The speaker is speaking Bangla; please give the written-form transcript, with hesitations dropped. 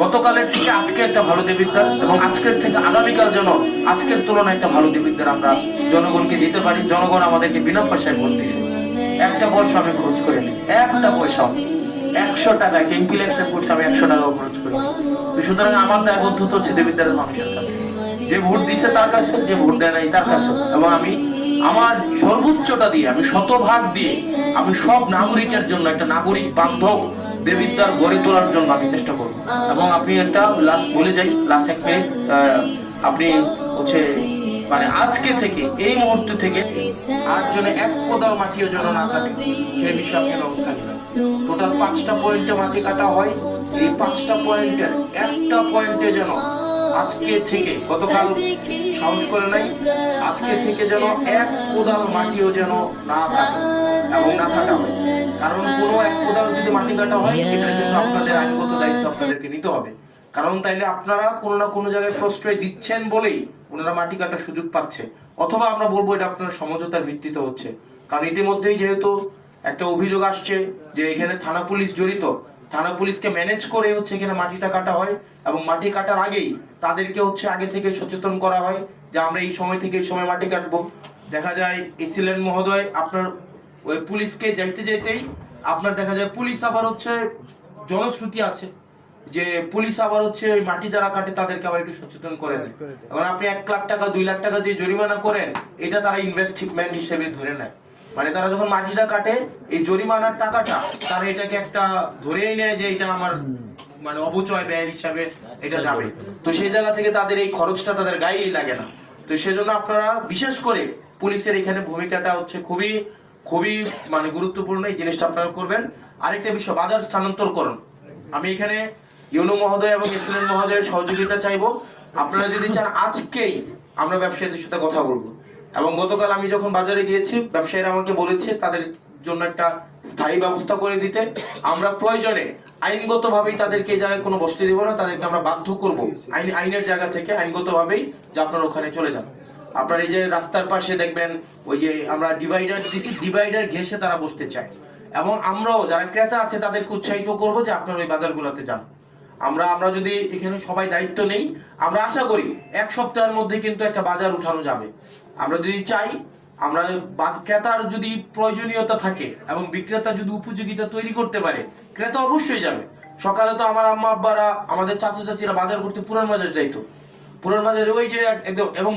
গতকালের থেকে আজকে একটা ভালো দেবিদ্বার এবং আজকের থেকে আগামীকাল যেন আজকের তুলনায় একটা ভালো দেবিদ্বার আমরা জনগণকে দিতে পারি। জনগণ আমাদেরকে বিনা পয়সায় ভোট দিছে, একটা পয়সা আমি খরচ করিনি, একটা পয়সা। 100 টাকা কিংপিলেক্সে পড়ছে, আমি 100 টাকাও খরচ করি। তো সুতরাং আমার দায়বদ্ধতা হচ্ছে দেবিদ্বারের মানুষের কাছে, যে ভোট দিছে তার কাছে, যে ভোট দেয় নাই তার কাছে। এবং আমি আমার সর্বোচ্চটা দিয়ে, আমি শতভাগ দিয়ে, আমি সব নাগরিকের জন্য একটা নাগরিক বান্ধব দেবিদ্বার গড়ে তোলার জন্য আমি চেষ্টা করব। এবং আপনি একটা লাস্ট বলে যাই, লাস্ট এক মিনিট, আপনি হচ্ছে মানে আজকে থেকে, এই মুহূর্তে থেকে আর জন্য এক কোদাল মাটিও যেন না কাটে, সেই বিষয়ে আপনি ব্যবস্থা নেবেন। টোটাল 5টা পয়েন্টে মাটি কাটা হয়, এই 5টা পয়েন্টের একটা পয়েন্টে যেন আজকে থেকে, গতকাল সাহস করে নাই, আজকে থেকে যেন এক কোদাল মাটিও যেন না কাটে এবং না কাটা হয়। কারণ কোনো এক কোদাল যদি মাটি কাটা হয়, এটা কিন্তু আপনাদের আইনগত দায়িত্ব আপনাদেরকে নিতে হবে। কারণ তাইলে আপনারা কোনো না কোনো জায়গায় প্রশ্রয় দিচ্ছেন বলেই ওনারা মাটি কাটার সুযোগ পাচ্ছে, অথবা আমরা বলবো এটা আপনারা সমঝোতার ভিত্তিতে হচ্ছে। কারণ ইতিমধ্যেই যেহেতু একটা অভিযোগ আসছে যে এখানে থানা পুলিশ জড়িত, থানা পুলিশকে ম্যানেজ করে হচ্ছে এখানে মাটিটা কাটা হয়, এবং মাটি কাটার আগেই তাদেরকে হচ্ছে আগে থেকে সচেতন করা হয় যে আমরা এই সময় থেকে এই সময় মাটি কাটবো। দেখা যায় এসিলেন মহোদয় আপনার ওই পুলিশকে যাইতে যাইতেই আপনার দেখা যায় পুলিশ আবার হচ্ছে জনশ্রুতি আছে যে পুলিশ আবার হচ্ছে ওই মাটি যারা কাটে তাদেরকে আবার একটু সচেতন করে দেয়। এখন আপনি 1 লাখ টাকা 2 লাখ টাকা যে জরিমানা করেন, এটা তারা ইনভেস্টমেন্ট হিসেবে ধরে নেয়। মানে তারা যখন মাটিটা কাটে, এই জরিমানার টাকাটা তারা এটাকে একটা ধরেই নেয় যে এটা আমার মানে অপচয় ব্যয় হিসাবে এটা যাবে। তো সেই জায়গা থেকে তাদের এই খরচটা তাদের গায়েই লাগে না। তো সেজন্য আপনারা বিশেষ করে পুলিশের এখানে ভূমিকাটা হচ্ছে খুবই খুবই মানে গুরুত্বপূর্ণ, এই জিনিসটা আপনারা করবেন। আরেকটা বিষয়, বাজার স্থানান্তরকরণ। আমি এখানে ইউনো মহোদয় এবং এসিলেন মহোদয়ের সহযোগিতা চাইবো। আপনারা যদি চান আজকেই আমরা ব্যবসায়ীদের সাথে কথা বলবো। এবং গতকাল আমি যখন বাজারে গিয়েছি, ব্যবসায়ীরা আমাকে বলেছে তাদের জন্য একটা স্থায়ী ব্যবস্থা করে দিতে। আমরা প্রয়োজনে আইনগতভাবেই তাদেরকে এই জায়গায় কোনো বসতে দিব না, তাদেরকে আমরা বাধ্য করব আইনের জায়গা থেকে আইনগতভাবেই যে আপনারা ওখানে চলে যান। আপনার এই যে রাস্তার পাশে দেখবেন ওই যে আমরা ডিভাইডার দিছি, ডিভাইডার ঘেঁষে তারা বসতে চায়। এবং আমরাও যারা ক্রেতা আছে তাদেরকে উৎসাহিত করব যে আপনারা ওই বাজারগুলোতে যান। আমরা যদি এখানে সবাই দায়িত্ব নেই, আমরা আশা করি 1 সপ্তাহের মধ্যে কিন্তু একটা বাজার উঠানো যাবে। আমরা যদি চাই, আমরা ক্রেতার যদি প্রয়োজনীয়তা থাকে এবং বিক্রেতা যদি উপযোগিতা তৈরি করতে পারে, ক্রেতা অবশ্যই যাবে। সকালে তো আমার আম্মা আব্বারা, আমাদের চাচা চাচিরা বাজার করতে পুরান বাজার যাইতো, পুরান বাজারে ওই যে একদম, এবং